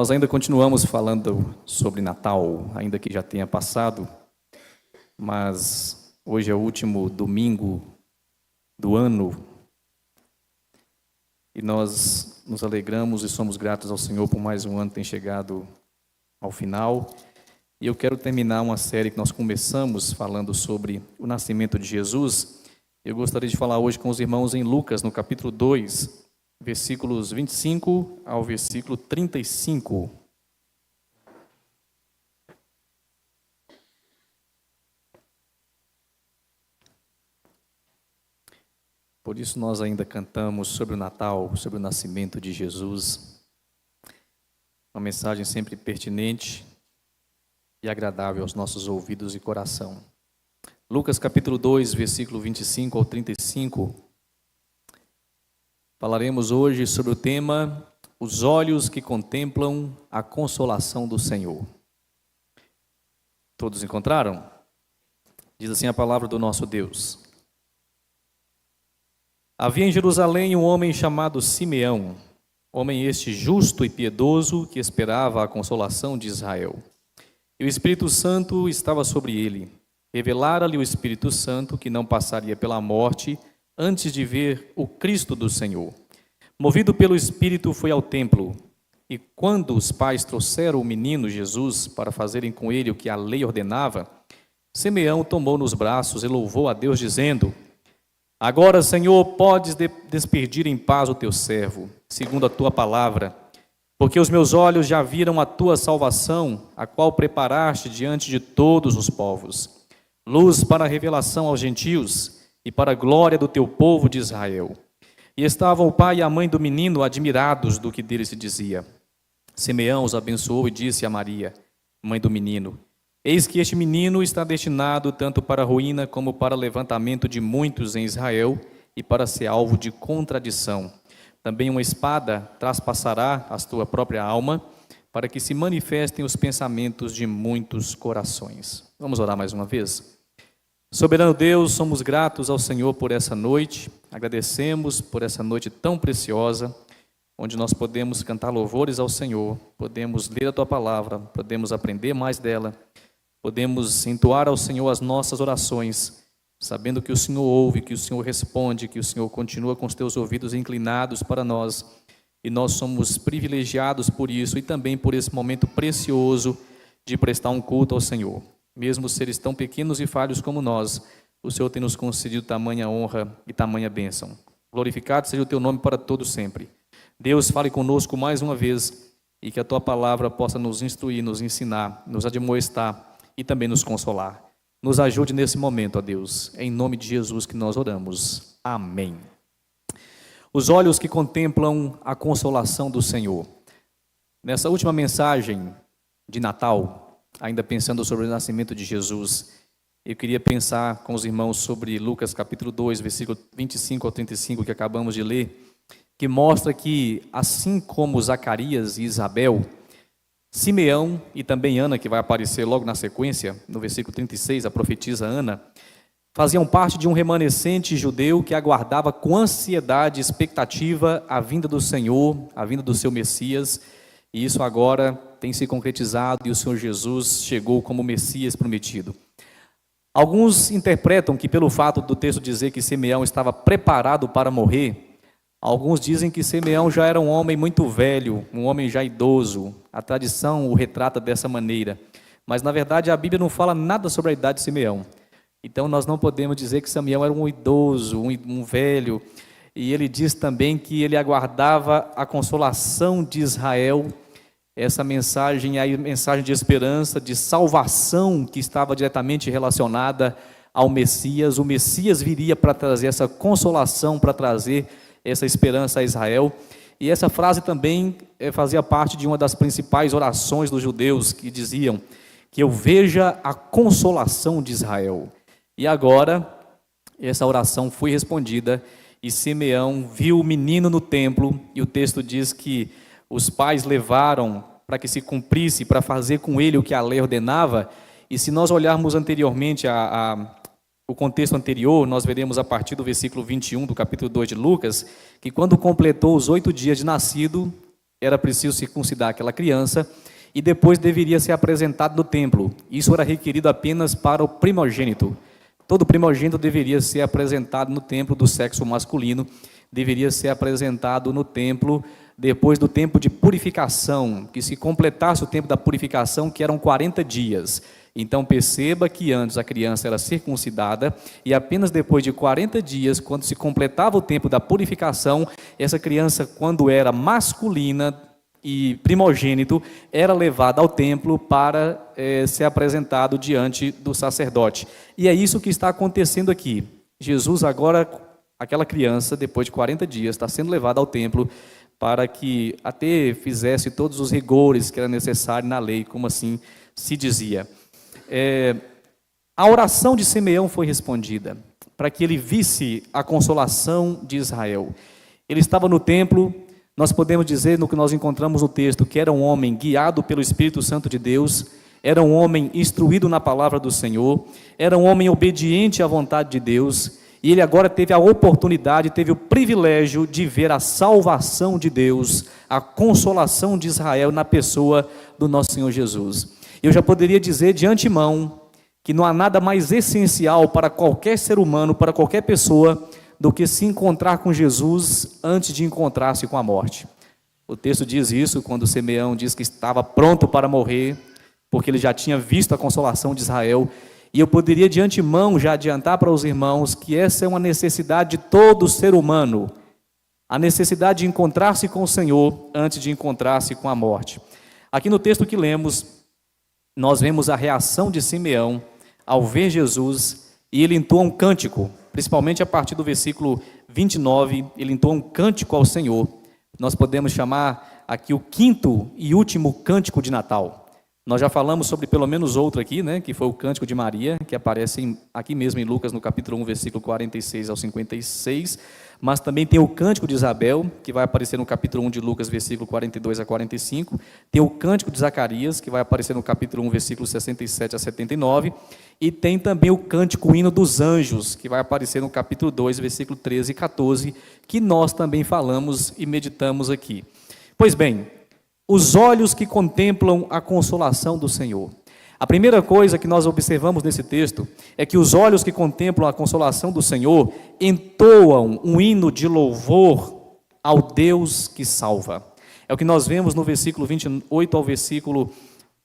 Nós ainda continuamos falando sobre Natal, ainda que já tenha passado, mas hoje é o último domingo do ano e nós nos alegramos e somos gratos ao Senhor por mais um ano que tem chegado ao final. E eu quero terminar uma série que nós começamos falando sobre o nascimento de Jesus. Eu gostaria de falar hoje com os irmãos em Lucas, no capítulo 2, versículos 25 ao versículo 35. Por isso nós ainda cantamos sobre o Natal, sobre o nascimento de Jesus. Uma mensagem sempre pertinente e agradável aos nossos ouvidos e coração. Lucas capítulo 2, versículo 25 ao 35. Falaremos hoje sobre o tema Os olhos que contemplam a consolação do Senhor. Todos encontraram? Diz assim a palavra do nosso Deus. Havia em Jerusalém um homem chamado Simeão, homem este justo e piedoso que esperava a consolação de Israel. E o Espírito Santo estava sobre ele. Revelara-lhe o Espírito Santo que não passaria pela morte antes de ver o Cristo do Senhor. Movido pelo Espírito, foi ao templo. E quando os pais trouxeram o menino Jesus para fazerem com ele o que a lei ordenava, Simeão tomou nos braços e louvou a Deus, dizendo: Agora, Senhor, podes despedir em paz o teu servo, segundo a tua palavra, porque os meus olhos já viram a tua salvação, a qual preparaste diante de todos os povos, luz para a revelação aos gentios e para a glória do teu povo de Israel. E estavam o pai e a mãe do menino admirados do que dele se dizia. Simeão os abençoou e disse a Maria, mãe do menino: Eis que este menino está destinado tanto para a ruína como para o levantamento de muitos em Israel e para ser alvo de contradição. Também uma espada traspassará a tua própria alma, para que se manifestem os pensamentos de muitos corações. Vamos orar mais uma vez? Soberano Deus, somos gratos ao Senhor por essa noite, agradecemos por essa noite tão preciosa, onde nós podemos cantar louvores ao Senhor, podemos ler a tua palavra, podemos aprender mais dela, podemos entoar ao Senhor as nossas orações, sabendo que o Senhor ouve, que o Senhor responde, que o Senhor continua com os teus ouvidos inclinados para nós, e nós somos privilegiados por isso e também por esse momento precioso de prestar um culto ao Senhor. Mesmo seres tão pequenos e falhos como nós, o Senhor tem nos concedido tamanha honra e tamanha bênção. Glorificado seja o teu nome para todo sempre. Deus, fale conosco mais uma vez e que a tua palavra possa nos instruir, nos ensinar, nos admoestar e também nos consolar. Nos ajude nesse momento, ó Deus, em nome de Jesus que nós oramos. Amém. Os olhos que contemplam a consolação do Senhor. Nessa última mensagem de Natal, ainda pensando sobre o nascimento de Jesus, eu queria pensar com os irmãos sobre Lucas capítulo 2, versículo 25 ao 35, que acabamos de ler, que mostra que, assim como Zacarias e Isabel, Simeão e também Ana, que vai aparecer logo na sequência, no versículo 36, a profetisa Ana, faziam parte de um remanescente judeu que aguardava com ansiedade e expectativa a vinda do Senhor, a vinda do seu Messias, e isso agora tem se concretizado e o Senhor Jesus chegou como Messias prometido. Alguns interpretam que pelo fato do texto dizer que Simeão estava preparado para morrer, alguns dizem que Simeão já era um homem muito velho, um homem já idoso. A tradição o retrata dessa maneira. Mas, na verdade, a Bíblia não fala nada sobre a idade de Simeão. Então, nós não podemos dizer que Simeão era um idoso, um velho. E ele diz também que ele aguardava a consolação de Israel. Essa mensagem é a mensagem de esperança, de salvação, que estava diretamente relacionada ao Messias. O Messias viria para trazer essa consolação, para trazer essa esperança a Israel. E essa frase também fazia parte de uma das principais orações dos judeus, que diziam que eu veja a consolação de Israel. E agora, essa oração foi respondida, e Simeão viu o menino no templo, e o texto diz que os pais levaram para que se cumprisse, para fazer com ele o que a lei ordenava. E se nós olharmos anteriormente o contexto anterior, nós veremos a partir do versículo 21 do capítulo 2 de Lucas, que quando completou os 8 dias de nascido, era preciso circuncidar aquela criança e depois deveria ser apresentado no templo. Isso era requerido apenas para o primogênito. Todo primogênito deveria ser apresentado no templo do sexo masculino, deveria ser apresentado no templo depois do tempo de purificação, que se completasse o tempo da purificação, que eram 40 dias. Então perceba que antes a criança era circuncidada e apenas depois de 40 dias, quando se completava o tempo da purificação, essa criança, quando era masculina e primogênito, era levada ao templo para ser apresentado diante do sacerdote. E é isso que está acontecendo aqui. Jesus agora, aquela criança, depois de 40 dias, está sendo levada ao templo para que até fizesse todos os rigores que era necessário na lei, como assim se dizia. A oração de Simeão foi respondida, para que ele visse a consolação de Israel. Ele estava no templo, nós podemos dizer, no que nós encontramos no texto, que era um homem guiado pelo Espírito Santo de Deus, era um homem instruído na palavra do Senhor, era um homem obediente à vontade de Deus, e ele agora teve a oportunidade, teve o privilégio de ver a salvação de Deus, a consolação de Israel na pessoa do nosso Senhor Jesus. Eu já poderia dizer de antemão que não há nada mais essencial para qualquer ser humano, para qualquer pessoa, do que se encontrar com Jesus antes de encontrar-se com a morte. O texto diz isso quando Simeão diz que estava pronto para morrer, porque ele já tinha visto a consolação de Israel. E eu poderia de antemão já adiantar para os irmãos que essa é uma necessidade de todo ser humano, a necessidade de encontrar-se com o Senhor antes de encontrar-se com a morte. Aqui no texto que lemos, nós vemos a reação de Simeão ao ver Jesus, e ele entoa um cântico, principalmente a partir do versículo 29, ele entoa um cântico ao Senhor. Nós podemos chamar aqui o quinto e último cântico de Natal. Nós já falamos sobre pelo menos outro aqui, né, que foi o Cântico de Maria, que aparece aqui mesmo em Lucas, no capítulo 1, versículo 46 ao 56, mas também tem o Cântico de Isabel, que vai aparecer no capítulo 1 de Lucas, versículo 42 a 45, tem o Cântico de Zacarias, que vai aparecer no capítulo 1, versículo 67 a 79, e tem também o Cântico Hino dos Anjos, que vai aparecer no capítulo 2, versículo 13 e 14, que nós também falamos e meditamos aqui. Pois bem, os olhos que contemplam a consolação do Senhor. A primeira coisa que nós observamos nesse texto é que os olhos que contemplam a consolação do Senhor entoam um hino de louvor ao Deus que salva. É o que nós vemos no versículo 28 ao versículo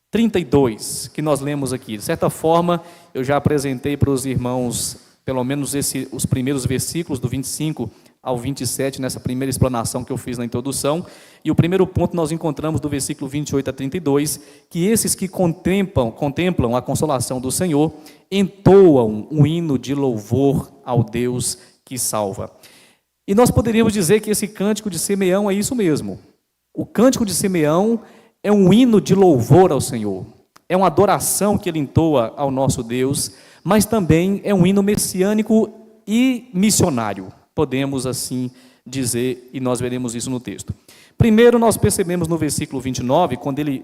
32, que nós lemos aqui. De certa forma, eu já apresentei para os irmãos, pelo menos os primeiros versículos do 25 ao 27, nessa primeira explanação que eu fiz na introdução, e o primeiro ponto nós encontramos do versículo 28 a 32, que esses que contemplam a consolação do Senhor, entoam um hino de louvor ao Deus que salva. E nós poderíamos dizer que esse cântico de Simeão é isso mesmo. O cântico de Simeão é um hino de louvor ao Senhor, é uma adoração que ele entoa ao nosso Deus, mas também é um hino messiânico e missionário, podemos assim dizer, e nós veremos isso no texto. Primeiro nós percebemos no versículo 29,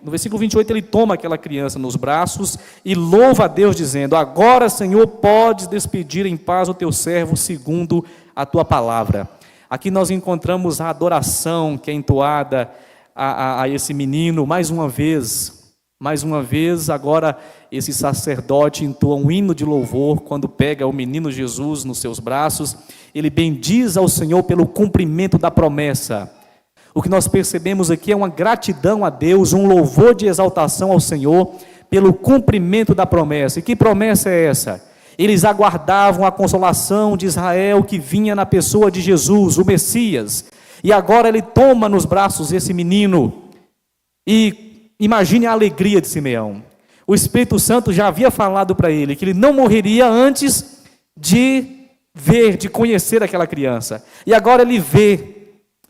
no versículo 28 ele toma aquela criança nos braços e louva a Deus dizendo: agora, Senhor, podes despedir em paz o teu servo segundo a tua palavra. Aqui nós encontramos a adoração que é entoada a esse menino, mais uma vez, agora esse sacerdote entoa um hino de louvor quando pega o menino Jesus nos seus braços. Ele bendiz ao Senhor pelo cumprimento da promessa. O que nós percebemos aqui é uma gratidão a Deus, um louvor de exaltação ao Senhor pelo cumprimento da promessa. E que promessa é essa? Eles aguardavam a consolação de Israel que vinha na pessoa de Jesus, o Messias. E agora ele toma nos braços esse menino. E imagine a alegria de Simeão. O Espírito Santo já havia falado para ele que ele não morreria antes de ver, de conhecer aquela criança. E agora ele vê,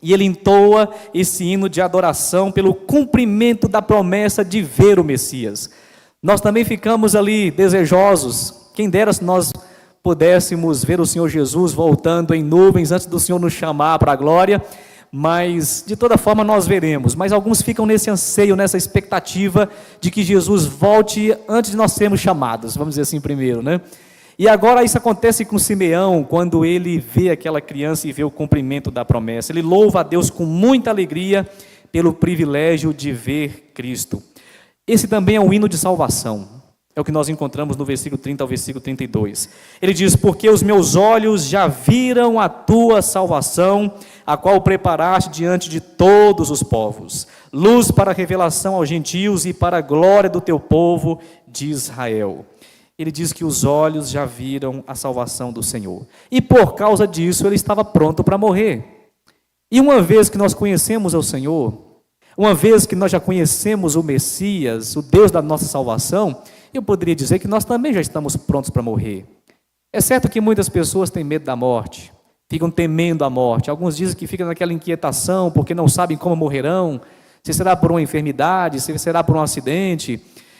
e ele entoa esse hino de adoração pelo cumprimento da promessa de ver o Messias. Nós também ficamos ali desejosos, quem dera se nós pudéssemos ver o Senhor Jesus voltando em nuvens antes do Senhor nos chamar para a glória, mas de toda forma nós veremos. Mas alguns ficam nesse anseio, nessa expectativa de que Jesus volte antes de nós sermos chamados, vamos dizer assim primeiro, né? E agora isso acontece com Simeão, quando ele vê aquela criança e vê o cumprimento da promessa. Ele louva a Deus com muita alegria pelo privilégio de ver Cristo. Esse também é um hino de salvação. É o que nós encontramos no versículo 30 ao versículo 32. Ele diz: porque os meus olhos já viram a tua salvação, a qual preparaste diante de todos os povos, luz para a revelação aos gentios e para a glória do teu povo de Israel. Ele diz que os olhos já viram a salvação do Senhor. E por causa disso, ele estava pronto para morrer. E uma vez que nós conhecemos o Senhor, uma vez que nós já conhecemos o Messias, o Deus da nossa salvação, eu poderia dizer que nós também já estamos prontos para morrer. É certo que muitas pessoas têm medo da morte, ficam temendo a morte. Alguns dizem que ficam naquela inquietação porque não sabem como morrerão, se será por uma enfermidade, se será por um acidente.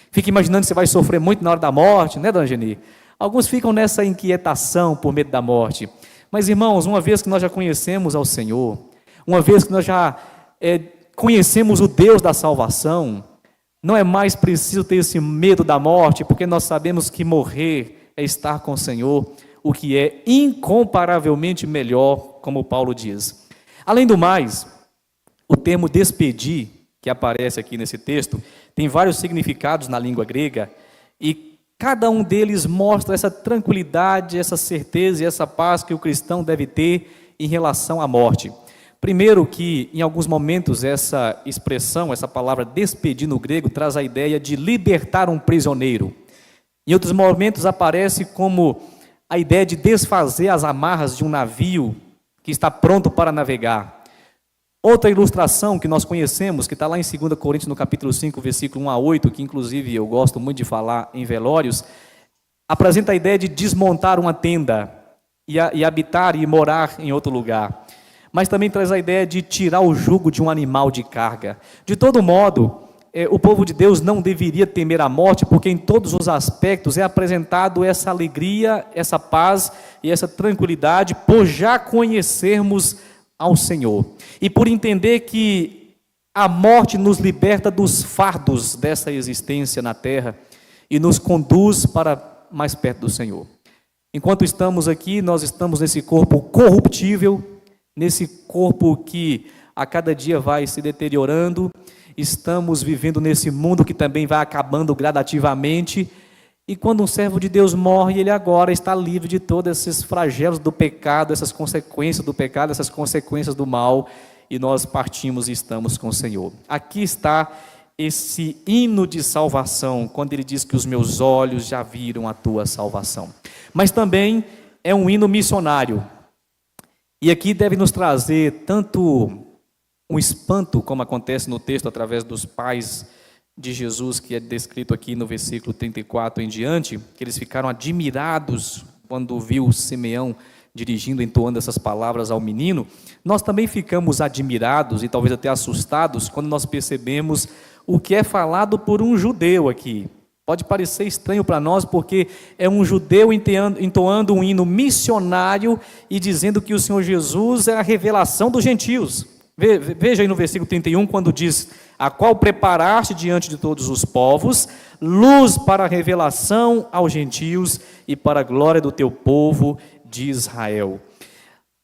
Fica imaginando que você vai sofrer muito na hora da morte, né, dona Geni? Alguns ficam nessa inquietação por medo da morte. Mas, irmãos, uma vez que nós já conhecemos ao Senhor, uma vez que nós já conhecemos o Deus da salvação, não é mais preciso ter esse medo da morte, porque nós sabemos que morrer é estar com o Senhor, o que é incomparavelmente melhor, como Paulo diz. Além do mais, o termo despedir, que aparece aqui nesse texto, tem vários significados na língua grega, e cada um deles mostra essa tranquilidade, essa certeza e essa paz que o cristão deve ter em relação à morte. Primeiro que, em alguns momentos, essa expressão, essa palavra despedir no grego, traz a ideia de libertar um prisioneiro. Em outros momentos aparece como a ideia de desfazer as amarras de um navio que está pronto para navegar. Outra ilustração que nós conhecemos, que está lá em 2 Coríntios, no capítulo 5, versículo 1 a 8, que inclusive eu gosto muito de falar em velórios, apresenta a ideia de desmontar uma tenda e habitar e morar em outro lugar. Mas também traz a ideia de tirar o jugo de um animal de carga. De todo modo, o povo de Deus não deveria temer a morte, porque em todos os aspectos é apresentado essa alegria, essa paz e essa tranquilidade, por já conhecermos ao Senhor. E por entender que a morte nos liberta dos fardos dessa existência na terra e nos conduz para mais perto do Senhor. Enquanto estamos aqui, nós estamos nesse corpo corruptível, nesse corpo que a cada dia vai se deteriorando, estamos vivendo nesse mundo que também vai acabando gradativamente, e quando um servo de Deus morre, ele agora está livre de todos esses flagelos do pecado, essas consequências do pecado, essas consequências do mal, e nós partimos e estamos com o Senhor. Aqui está esse hino de salvação, quando ele diz que os meus olhos já viram a tua salvação. Mas também é um hino missionário. E aqui deve nos trazer tanto um espanto, como acontece no texto, através dos pais de Jesus, que é descrito aqui no versículo 34 em diante, que eles ficaram admirados quando viu Simeão dirigindo, entoando essas palavras ao menino. Nós também ficamos admirados e talvez até assustados quando nós percebemos o que é falado por um judeu aqui. Pode parecer estranho para nós, porque é um judeu entoando um hino missionário e dizendo que o Senhor Jesus é a revelação dos gentios. Veja aí no versículo 31, quando diz: a qual preparaste diante de todos os povos, luz para a revelação aos gentios e para a glória do teu povo de Israel.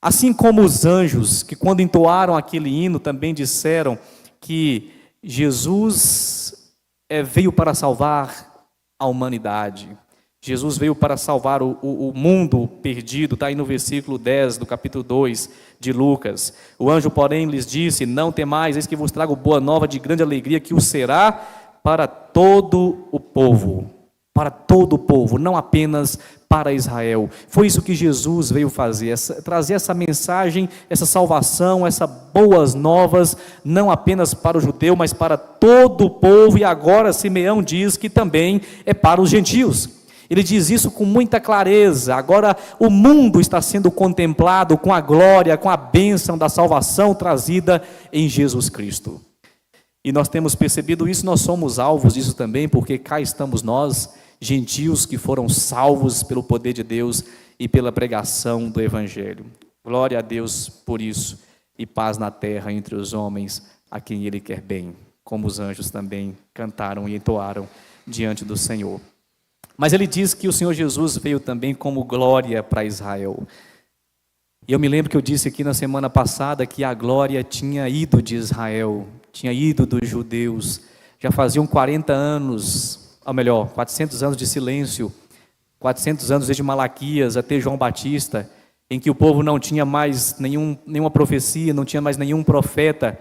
Assim como os anjos, que quando entoaram aquele hino, também disseram que Jesus veio para salvar a humanidade. Jesus veio para salvar o mundo perdido, está aí no versículo 10 do capítulo 2 de Lucas. O anjo, porém, lhes disse: não temais, eis que vos trago boa nova de grande alegria, que o será para todo o povo. Para todo o povo, não apenas para Israel. Foi isso que Jesus veio fazer, trazer essa mensagem, essa salvação, essas boas novas, não apenas para o judeu, mas para todo o povo. E agora Simeão diz que também é para os gentios. Ele diz isso com muita clareza. Agora o mundo está sendo contemplado com a glória, com a bênção da salvação trazida em Jesus Cristo. E nós temos percebido isso, nós somos alvos disso também, porque cá estamos nós, gentios que foram salvos pelo poder de Deus e pela pregação do Evangelho. Glória a Deus por isso, e paz na terra entre os homens a quem Ele quer bem, como os anjos também cantaram e entoaram diante do Senhor. Mas ele diz que o Senhor Jesus veio também como glória para Israel. E eu me lembro que eu disse aqui na semana passada que a glória tinha ido de Israel, tinha ido dos judeus. Já faziam 40 anos, ou melhor, 400 anos de silêncio, 400 anos desde Malaquias até João Batista, em que o povo não tinha mais nenhuma profecia, não tinha mais nenhum profeta.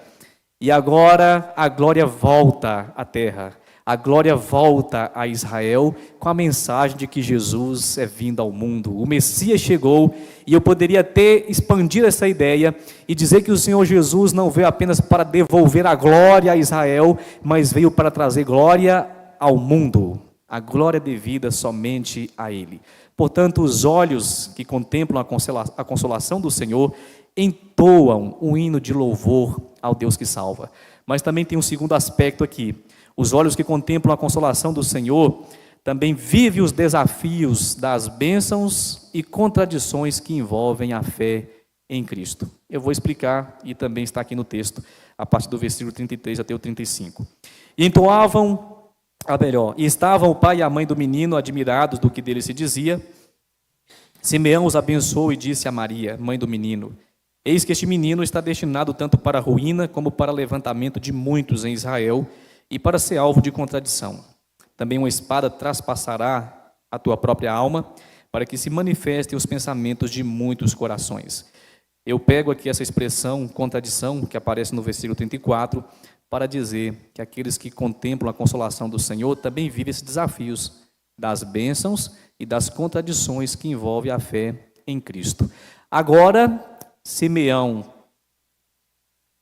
E agora a glória volta à terra. A glória volta a Israel com a mensagem de que Jesus é vindo ao mundo. O Messias chegou, e eu poderia até expandir essa ideia e dizer que o Senhor Jesus não veio apenas para devolver a glória a Israel, mas veio para trazer glória ao mundo. A glória devida somente a Ele. Portanto, os olhos que contemplam a consolação do Senhor entoam um hino de louvor ao Deus que salva. Mas também tem um segundo aspecto aqui. Os olhos que contemplam a consolação do Senhor também vivem os desafios das bênçãos e contradições que envolvem a fé em Cristo. Eu vou explicar, e também está aqui no texto, a partir do versículo 33 até o 35. E estavam o pai e a mãe do menino admirados do que dele se dizia. Simeão os abençoou e disse a Maria, mãe do menino: eis que este menino está destinado tanto para a ruína como para o levantamento de muitos em Israel, e para ser alvo de contradição. Também uma espada traspassará a tua própria alma, para que se manifestem os pensamentos de muitos corações. Eu pego aqui essa expressão, contradição, que aparece no versículo 34, para dizer que aqueles que contemplam a consolação do Senhor também vivem esses desafios das bênçãos e das contradições que envolvem a fé em Cristo. Agora, Simeão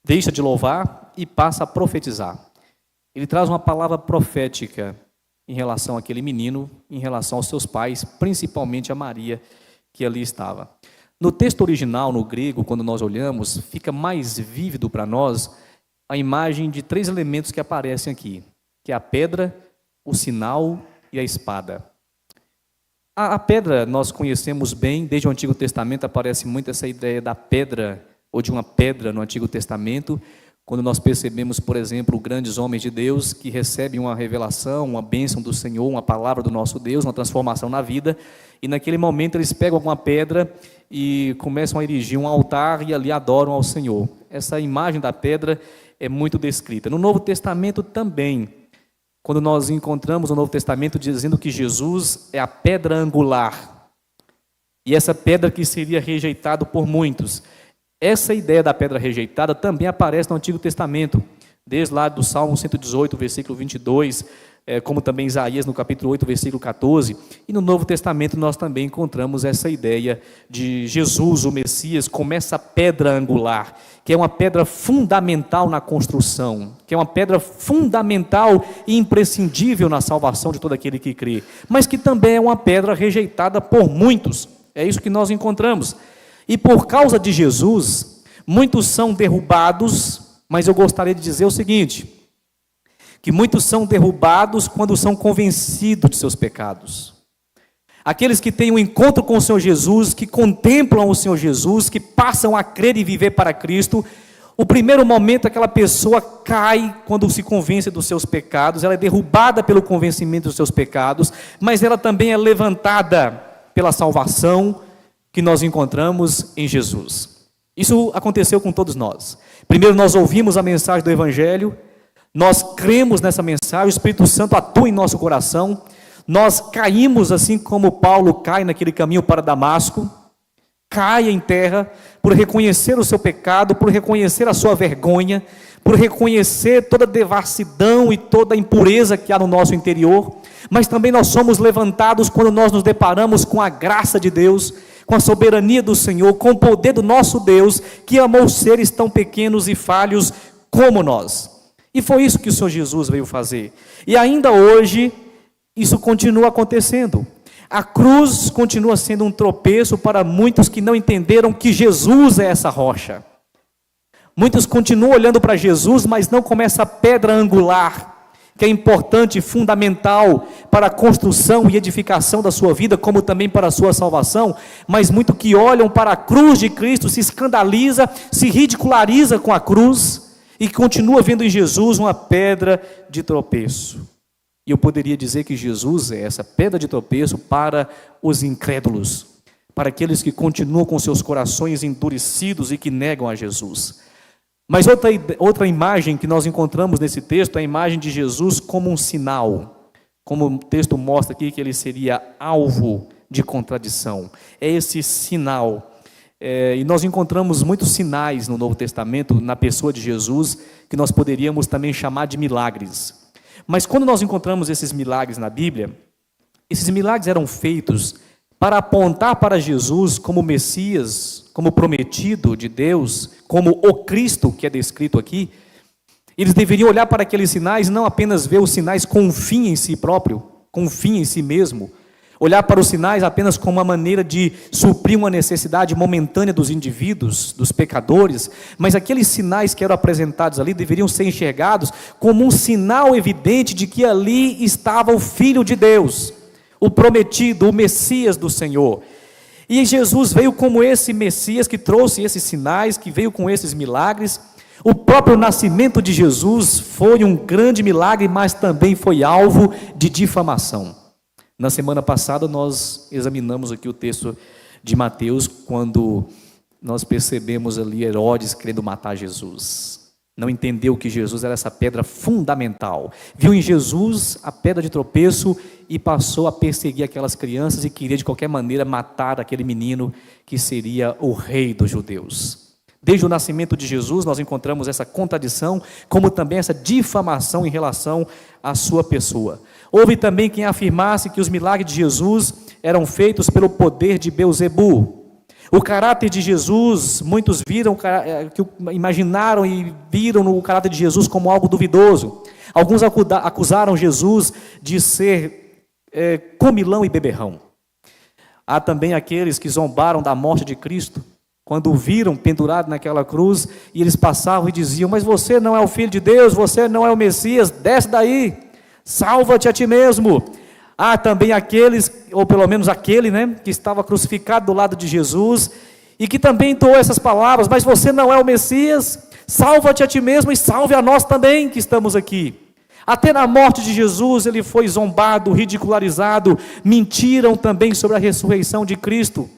deixa de louvar e passa a profetizar. Ele traz uma palavra profética em relação àquele menino, em relação aos seus pais, principalmente a Maria, que ali estava. No texto original, no grego, quando nós olhamos, fica mais vívido para nós a imagem de 3 elementos que aparecem aqui, que é a pedra, o sinal e a espada. A pedra nós conhecemos bem, desde o Antigo Testamento aparece muito essa ideia da pedra, ou de uma pedra no Antigo Testamento, quando nós percebemos, por exemplo, grandes homens de Deus que recebem uma revelação, uma bênção do Senhor, uma palavra do nosso Deus, uma transformação na vida, e naquele momento eles pegam alguma pedra e começam a erigir um altar e ali adoram ao Senhor. Essa imagem da pedra é muito descrita. No Novo Testamento também, quando nós encontramos o Novo Testamento dizendo que Jesus é a pedra angular, e essa pedra que seria rejeitada por muitos. Essa ideia da pedra rejeitada também aparece no Antigo Testamento, desde lá do Salmo 118, versículo 22, como também Isaías no capítulo 8, versículo 14, e no Novo Testamento nós também encontramos essa ideia de Jesus, o Messias, como essa pedra angular, que é uma pedra fundamental na construção, que é uma pedra fundamental e imprescindível na salvação de todo aquele que crê, mas que também é uma pedra rejeitada por muitos. É isso que nós encontramos. E por causa de Jesus, muitos são derrubados, mas eu gostaria de dizer o seguinte, que muitos são derrubados quando são convencidos de seus pecados. Aqueles que têm um encontro com o Senhor Jesus, que contemplam o Senhor Jesus, que passam a crer e viver para Cristo, o primeiro momento aquela pessoa cai quando se convence dos seus pecados, ela é derrubada pelo convencimento dos seus pecados, mas ela também é levantada pela salvação que nós encontramos em Jesus. Isso aconteceu com todos nós. Primeiro nós ouvimos a mensagem do Evangelho, nós cremos nessa mensagem, o Espírito Santo atua em nosso coração, nós caímos assim como Paulo cai naquele caminho para Damasco, cai em terra por reconhecer o seu pecado, por reconhecer a sua vergonha, por reconhecer toda a devassidão e toda a impureza que há no nosso interior, mas também nós somos levantados quando nós nos deparamos com a graça de Deus, com a soberania do Senhor, com o poder do nosso Deus, que amou seres tão pequenos e falhos como nós. E foi isso que o Senhor Jesus veio fazer. E ainda hoje, isso continua acontecendo. A cruz continua sendo um tropeço para muitos que não entenderam que Jesus é essa rocha. Muitos continuam olhando para Jesus, mas não como essa pedra angular, que é importante e fundamental para a construção e edificação da sua vida, como também para a sua salvação, mas muito que olham para a cruz de Cristo, se escandaliza, se ridiculariza com a cruz, e continua vendo em Jesus uma pedra de tropeço. E eu poderia dizer que Jesus é essa pedra de tropeço para os incrédulos, para aqueles que continuam com seus corações endurecidos e que negam a Jesus. Mas outra imagem que nós encontramos nesse texto é a imagem de Jesus como um sinal. Como o texto mostra aqui que ele seria alvo de contradição. É esse sinal. E nós encontramos muitos sinais no Novo Testamento, na pessoa de Jesus, que nós poderíamos também chamar de milagres. Mas quando nós encontramos esses milagres na Bíblia, esses milagres eram feitos para apontar para Jesus como Messias, como prometido de Deus, como o Cristo que é descrito aqui. Eles deveriam olhar para aqueles sinais e não apenas ver os sinais com um fim em si próprio, com um fim em si mesmo. Olhar para os sinais apenas como uma maneira de suprir uma necessidade momentânea dos indivíduos, dos pecadores, mas aqueles sinais que eram apresentados ali deveriam ser enxergados como um sinal evidente de que ali estava o Filho de Deus, o prometido, o Messias do Senhor. E Jesus veio como esse Messias que trouxe esses sinais, que veio com esses milagres. O próprio nascimento de Jesus foi um grande milagre, mas também foi alvo de difamação. Na semana passada nós examinamos aqui o texto de Mateus, quando nós percebemos ali Herodes querendo matar Jesus. Não entendeu que Jesus era essa pedra fundamental. Viu em Jesus a pedra de tropeço e passou a perseguir aquelas crianças e queria de qualquer maneira matar aquele menino que seria o rei dos judeus. Desde o nascimento de Jesus nós encontramos essa contradição, como também essa difamação em relação à sua pessoa. Houve também quem afirmasse que os milagres de Jesus eram feitos pelo poder de Beelzebu. O caráter de Jesus, muitos viram, imaginaram e viram no caráter de Jesus como algo duvidoso. Alguns acusaram Jesus de ser comilão e beberrão. Há também aqueles que zombaram da morte de Cristo, quando o viram pendurado naquela cruz, e eles passavam e diziam: mas você não é o Filho de Deus, você não é o Messias, desce daí, salva-te a ti mesmo. Há também aqueles, ou pelo menos aquele, que estava crucificado do lado de Jesus, e que também entoou essas palavras: mas você não é o Messias, salva-te a ti mesmo e salve a nós também que estamos aqui. Até na morte de Jesus ele foi zombado, ridicularizado. Mentiram também sobre a ressurreição de Cristo,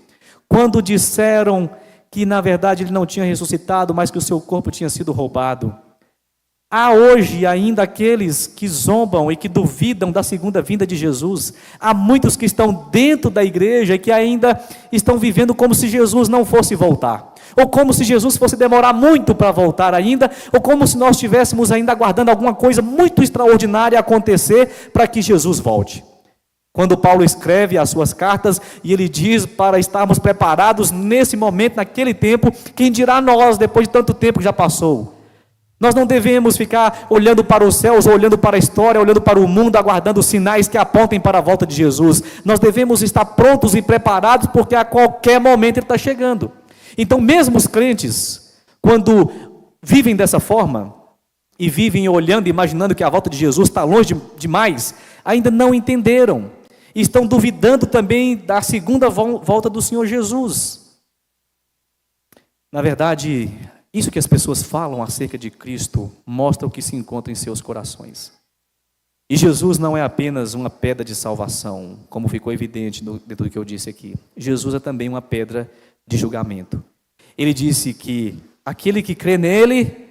quando disseram que na verdade ele não tinha ressuscitado, mas que o seu corpo tinha sido roubado. Há hoje ainda aqueles que zombam e que duvidam da segunda vinda de Jesus. Há muitos que estão dentro da igreja e que ainda estão vivendo como se Jesus não fosse voltar, ou como se Jesus fosse demorar muito para voltar ainda, ou como se nós estivéssemos ainda aguardando alguma coisa muito extraordinária acontecer para que Jesus volte. Quando Paulo escreve as suas cartas e ele diz para estarmos preparados nesse momento, naquele tempo, quem dirá nós, depois de tanto tempo que já passou? Nós não devemos ficar olhando para os céus, ou olhando para a história, olhando para o mundo, aguardando sinais que apontem para a volta de Jesus. Nós devemos estar prontos e preparados, porque a qualquer momento ele está chegando. Então mesmo os crentes, quando vivem dessa forma, e vivem olhando e imaginando que a volta de Jesus está longe demais, ainda não entenderam. Estão duvidando também da segunda volta do Senhor Jesus. Na verdade, isso que as pessoas falam acerca de Cristo mostra o que se encontra em seus corações. E Jesus não é apenas uma pedra de salvação, como ficou evidente dentro do que eu disse aqui. Jesus é também uma pedra de julgamento. Ele disse que aquele que crê nele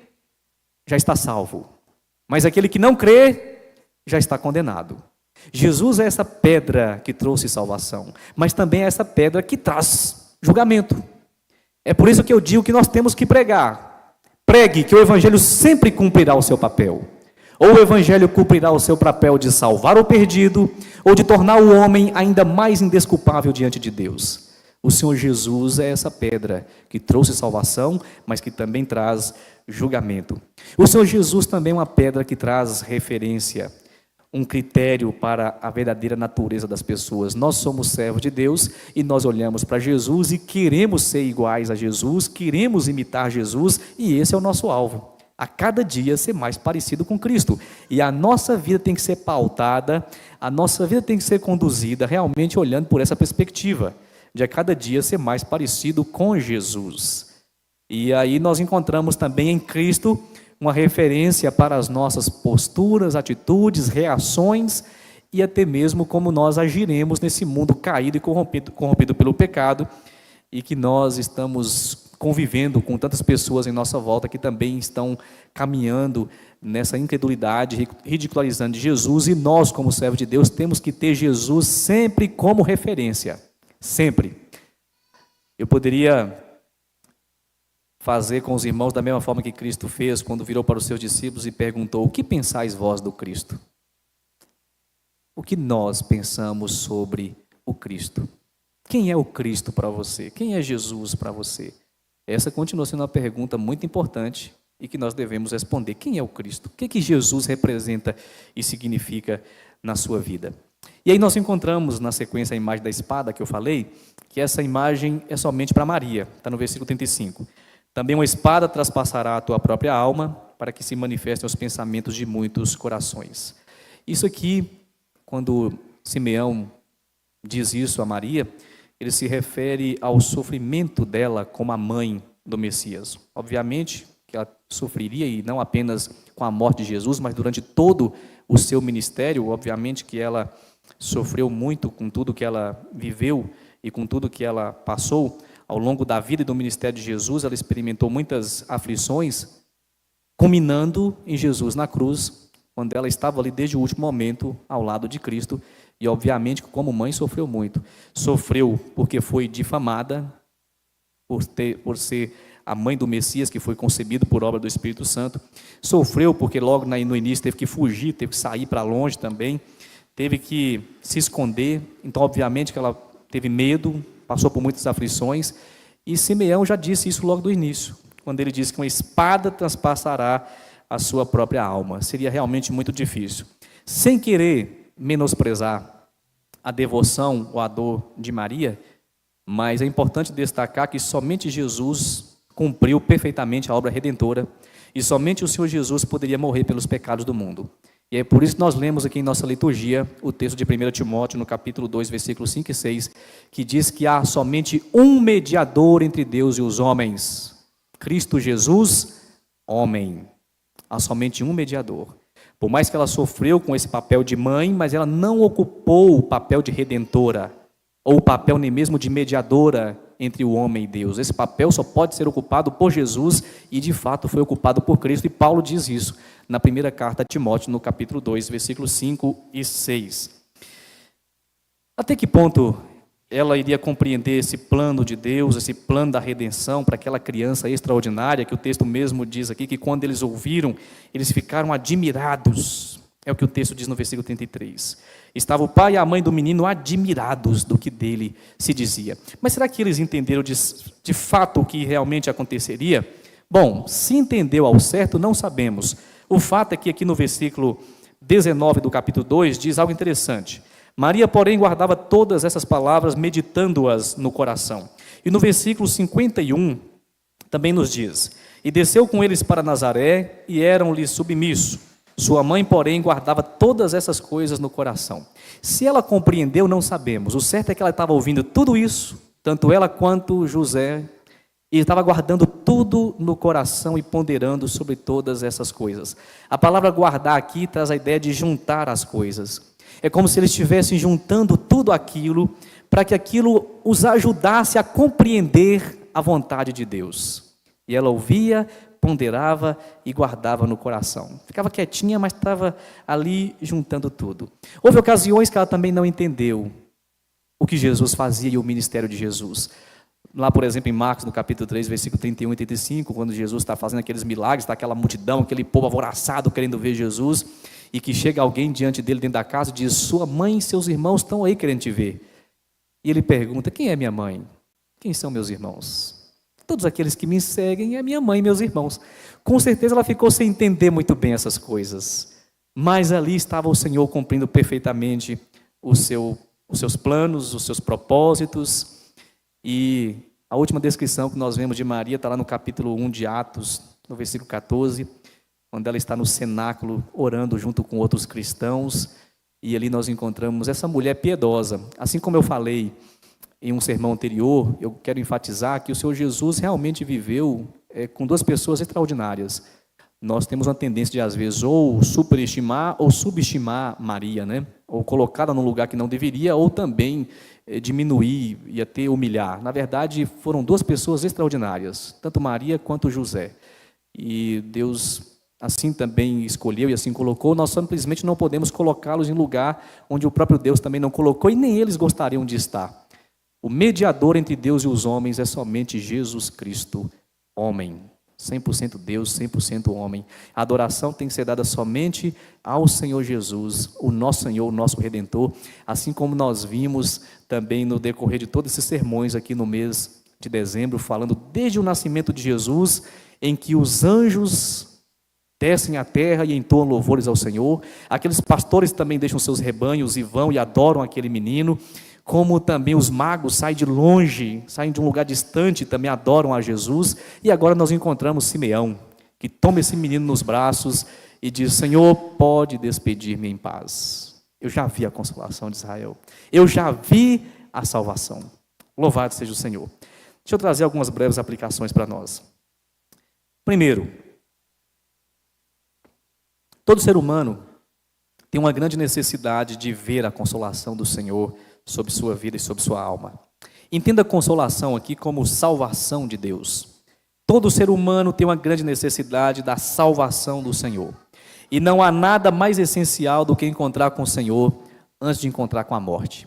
já está salvo, mas aquele que não crê já está condenado. Jesus é essa pedra que trouxe salvação, mas também é essa pedra que traz julgamento. É por isso que eu digo que nós temos que pregar. Pregue, que o Evangelho sempre cumprirá o seu papel. Ou o Evangelho cumprirá o seu papel de salvar o perdido, ou de tornar o homem ainda mais indesculpável diante de Deus. O Senhor Jesus é essa pedra que trouxe salvação, mas que também traz julgamento. O Senhor Jesus também é uma pedra que traz referência, um critério para a verdadeira natureza das pessoas. Nós somos servos de Deus e nós olhamos para Jesus e queremos ser iguais a Jesus, queremos imitar Jesus, e esse é o nosso alvo. A cada dia ser mais parecido com Cristo. E a nossa vida tem que ser pautada, a nossa vida tem que ser conduzida realmente olhando por essa perspectiva, de a cada dia ser mais parecido com Jesus. E aí nós encontramos também em Cristo uma referência para as nossas posturas, atitudes, reações e até mesmo como nós agiremos nesse mundo caído e corrompido pelo pecado, e que nós estamos convivendo com tantas pessoas em nossa volta que também estão caminhando nessa incredulidade, ridicularizando Jesus, e nós, como servos de Deus, temos que ter Jesus sempre como referência, sempre. Eu poderia fazer com os irmãos da mesma forma que Cristo fez, quando virou para os seus discípulos e perguntou: o que pensais vós do Cristo? O que nós pensamos sobre o Cristo? Quem é o Cristo para você? Quem é Jesus para você? Essa continua sendo uma pergunta muito importante e que nós devemos responder. Quem é o Cristo? O que Jesus representa e significa na sua vida? E aí nós encontramos na sequência a imagem da espada que eu falei, que essa imagem é somente para Maria, está no versículo 35. Também uma espada traspassará a tua própria alma, para que se manifestem os pensamentos de muitos corações. Isso aqui, quando Simeão diz isso a Maria, ele se refere ao sofrimento dela como a mãe do Messias. Obviamente que ela sofreria, e não apenas com a morte de Jesus, mas durante todo o seu ministério. Obviamente que ela sofreu muito com tudo que ela viveu e com tudo que ela passou ao longo da vida e do ministério de Jesus. Ela experimentou muitas aflições, culminando em Jesus na cruz, quando ela estava ali desde o último momento ao lado de Cristo. E obviamente, como mãe, sofreu muito. Sofreu porque foi difamada, por ser a mãe do Messias, que foi concebido por obra do Espírito Santo. Sofreu porque logo no início teve que fugir, teve que sair para longe também, teve que se esconder. Então, obviamente, que ela teve medo, passou por muitas aflições. E Simeão já disse isso logo do início, quando ele disse que uma espada transpassará a sua própria alma. Seria realmente muito difícil. Sem querer menosprezar a devoção ou a dor de Maria, mas é importante destacar que somente Jesus cumpriu perfeitamente a obra redentora, e somente o Senhor Jesus poderia morrer pelos pecados do mundo. E é por isso que nós lemos aqui em nossa liturgia o texto de 1 Timóteo, no capítulo 2, versículos 5 e 6, que diz que há somente um mediador entre Deus e os homens, Cristo Jesus, homem. Há somente um mediador. Por mais que ela sofreu com esse papel de mãe, mas ela não ocupou o papel de redentora, ou o papel nem mesmo de mediadora entre o homem e Deus. Esse papel só pode ser ocupado por Jesus, e de fato foi ocupado por Cristo, e Paulo diz isso na primeira carta a Timóteo, no capítulo 2, versículos 5 e 6. Até que ponto ela iria compreender esse plano de Deus, esse plano da redenção para aquela criança extraordinária, que o texto mesmo diz aqui, que quando eles ouviram, eles ficaram admirados. É o que o texto diz no versículo 33. Estava o pai e a mãe do menino admirados do que dele se dizia. Mas será que eles entenderam de fato o que realmente aconteceria? Bom, se entendeu ao certo, não sabemos. O fato é que aqui no versículo 19 do capítulo 2 diz algo interessante. Maria, porém, guardava todas essas palavras, meditando-as no coração. E no versículo 51 também nos diz: e desceu com eles para Nazaré, e eram-lhe submissos. Sua mãe, porém, guardava todas essas coisas no coração. Se ela compreendeu, não sabemos. O certo é que ela estava ouvindo tudo isso, tanto ela quanto José, e estava guardando tudo no coração e ponderando sobre todas essas coisas. A palavra guardar aqui traz a ideia de juntar as coisas. É como se eles estivessem juntando tudo aquilo, para que aquilo os ajudasse a compreender a vontade de Deus. E ela ouvia, ponderava e guardava no coração. Ficava quietinha, mas estava ali juntando tudo. Houve ocasiões que ela também não entendeu o que Jesus fazia e o ministério de Jesus. Lá, por exemplo, em Marcos, no capítulo 3, versículo 31 e 35, quando Jesus está fazendo aqueles milagres, está aquela multidão, aquele povo alvoroçado querendo ver Jesus, e que chega alguém diante dele dentro da casa e diz: sua mãe e seus irmãos estão aí querendo te ver. E ele pergunta: quem é minha mãe? Quem são meus irmãos? Todos aqueles que me seguem é minha mãe e meus irmãos. Com certeza ela ficou sem entender muito bem essas coisas, mas ali estava o Senhor cumprindo perfeitamente os seus planos, os seus propósitos. E a última descrição que nós vemos de Maria está lá no capítulo 1 de Atos, no versículo 14, quando ela está no cenáculo orando junto com outros cristãos, e ali nós encontramos essa mulher piedosa. Assim como eu falei em um sermão anterior, eu quero enfatizar que o Senhor Jesus realmente viveu com duas pessoas extraordinárias. nós temos uma tendência de, às vezes, ou superestimar ou subestimar Maria, né? Ou colocá-la num lugar que não deveria, ou também diminuir e até humilhar. Na verdade, foram duas pessoas extraordinárias, tanto Maria quanto José. E Deus assim também escolheu e assim colocou. Nós simplesmente não podemos colocá-los em lugar onde o próprio Deus também não colocou e nem eles gostariam de estar. O mediador entre Deus e os homens é somente Jesus Cristo, homem. 100% Deus, 100% homem. A adoração tem que ser dada somente ao Senhor Jesus, o nosso Senhor, o nosso Redentor, assim como nós vimos também no decorrer de todos esses sermões aqui no mês de dezembro, falando desde o nascimento de Jesus, em que os anjos descem à terra e entoam louvores ao Senhor, aqueles pastores também deixam seus rebanhos e vão e adoram aquele menino, como também os magos saem de longe, saem de um lugar distante, também adoram a Jesus. E agora nós encontramos Simeão, que toma esse menino nos braços e diz: Senhor, pode despedir-me em paz. Eu já vi a consolação de Israel, eu já vi a salvação. Louvado seja o Senhor. Deixa eu trazer algumas breves aplicações para nós. Primeiro, todo ser humano tem uma grande necessidade de ver a consolação do Senhor sobre sua vida e sobre sua alma. Entenda a consolação aqui como salvação de Deus. Todo ser humano tem uma grande necessidade da salvação do Senhor. E não há nada mais essencial do que encontrar com o Senhor antes de encontrar com a morte.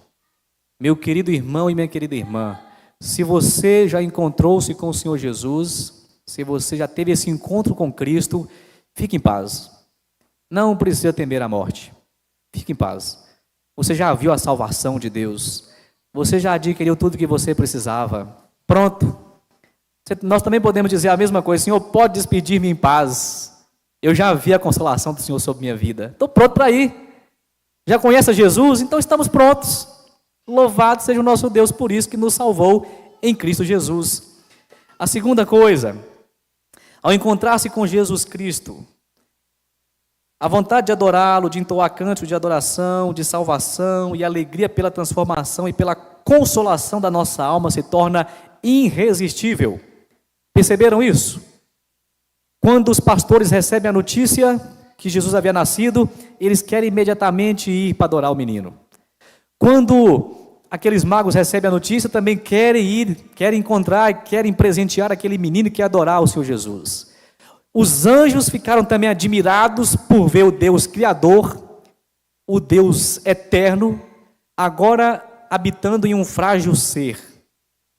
Meu querido irmão e minha querida irmã, se você já encontrou-se com o Senhor Jesus, se você já teve esse encontro com Cristo, fique em paz. Não precisa temer a morte. Fique em paz. Você já viu a salvação de Deus. Você já adquiriu tudo que você precisava. Pronto. Nós também podemos dizer a mesma coisa. Senhor, pode despedir-me em paz. Eu já vi a consolação do Senhor sobre minha vida. Estou pronto para ir. Já conhece Jesus? Então estamos prontos. Louvado seja o nosso Deus por isso que nos salvou em Cristo Jesus. A segunda coisa, ao encontrar-se com Jesus Cristo, a vontade de adorá-lo, de entoar cânticos de adoração, de salvação e alegria pela transformação e pela consolação da nossa alma se torna irresistível. Perceberam isso? Quando os pastores recebem a notícia que Jesus havia nascido, eles querem imediatamente ir para adorar o menino. Quando aqueles magos recebem a notícia, também querem ir, querem encontrar, querem presentear aquele menino que quer adorar o Senhor Jesus. Os anjos ficaram também admirados por ver o Deus Criador, o Deus Eterno, agora habitando em um frágil ser.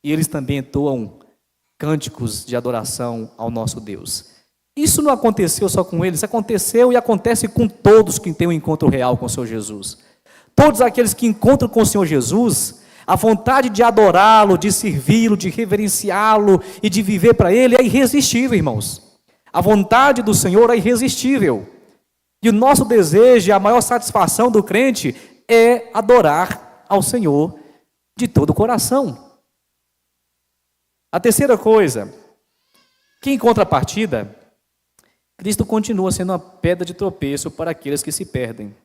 E eles também entoam cânticos de adoração ao nosso Deus. Isso não aconteceu só com eles, aconteceu e acontece com todos que têm um encontro real com o Senhor Jesus. Todos aqueles que encontram com o Senhor Jesus, a vontade de adorá-lo, de servi-lo, de reverenciá-lo e de viver para Ele é irresistível, irmãos. A vontade do Senhor é irresistível. E o nosso desejo, a maior satisfação do crente é adorar ao Senhor de todo o coração. A terceira coisa, que em contrapartida, Cristo continua sendo uma pedra de tropeço para aqueles que se perdem.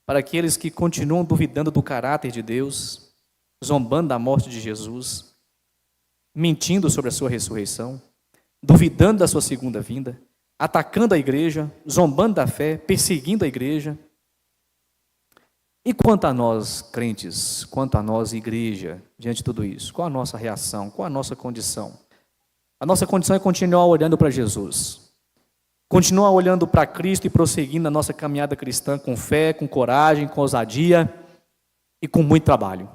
Para aqueles que continuam duvidando do caráter de Deus, zombando da morte de Jesus, mentindo sobre a sua ressurreição, duvidando da sua segunda vinda, atacando a igreja, zombando da fé, perseguindo a igreja. E quanto a nós, crentes, quanto a nós, igreja, diante de tudo isso, qual a nossa reação, qual a nossa condição? A nossa condição é continuar olhando para Jesus, continuar olhando para Cristo e prosseguindo a nossa caminhada cristã com fé, com coragem, com ousadia e com muito trabalho.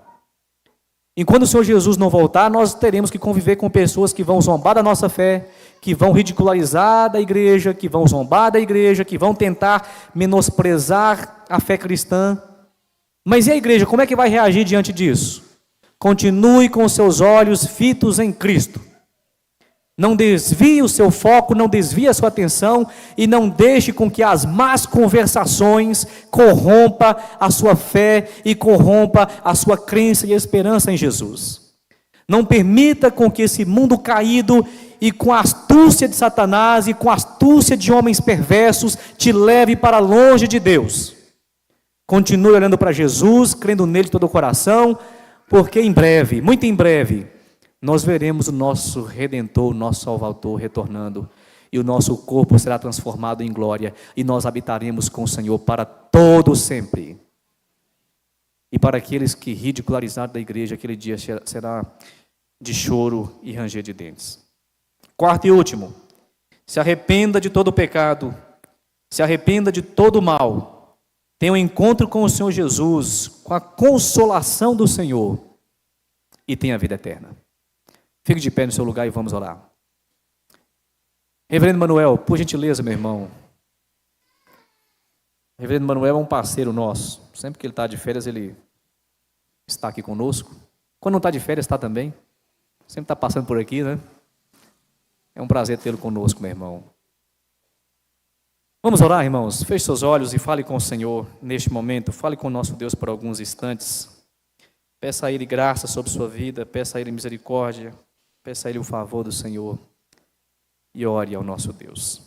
Enquanto o Senhor Jesus não voltar, nós teremos que conviver com pessoas que vão zombar da nossa fé, que vão ridicularizar da igreja, que vão zombar da igreja, que vão tentar menosprezar a fé cristã. Mas e a igreja, como é que vai reagir diante disso? Continue com seus olhos fitos em Cristo. Não desvie o seu foco, não desvie a sua atenção e não deixe com que as más conversações corrompa a sua fé e corrompa a sua crença e esperança em Jesus. Não permita com que esse mundo caído e com a astúcia de Satanás e com a astúcia de homens perversos te leve para longe de Deus. Continue olhando para Jesus, crendo nele de todo o coração, porque em breve, muito em breve, nós veremos o nosso Redentor, o nosso Salvador retornando. e o nosso corpo será transformado em glória, e nós habitaremos com o Senhor para todo sempre. E para aqueles que ridicularizaram da igreja, aquele dia será de choro e ranger de dentes. Quarto e último, se arrependa de todo pecado, se arrependa de todo mal, tenha um encontro com o Senhor Jesus, com a consolação do Senhor, e tenha a vida eterna. Fique de pé no seu lugar e vamos orar. Reverendo Manuel, por gentileza, meu irmão. Reverendo Manuel é um parceiro nosso. Sempre que ele está de férias, ele está aqui conosco. Quando não está de férias, está também. Sempre está passando por aqui, né? É um prazer tê-lo conosco, meu irmão. Vamos orar, irmãos? Feche seus olhos e fale com o Senhor neste momento. Fale com o nosso Deus por alguns instantes. Peça a Ele graça sobre sua vida. Peça a Ele misericórdia. Peça a Ele o favor do Senhor. E ore ao nosso Deus.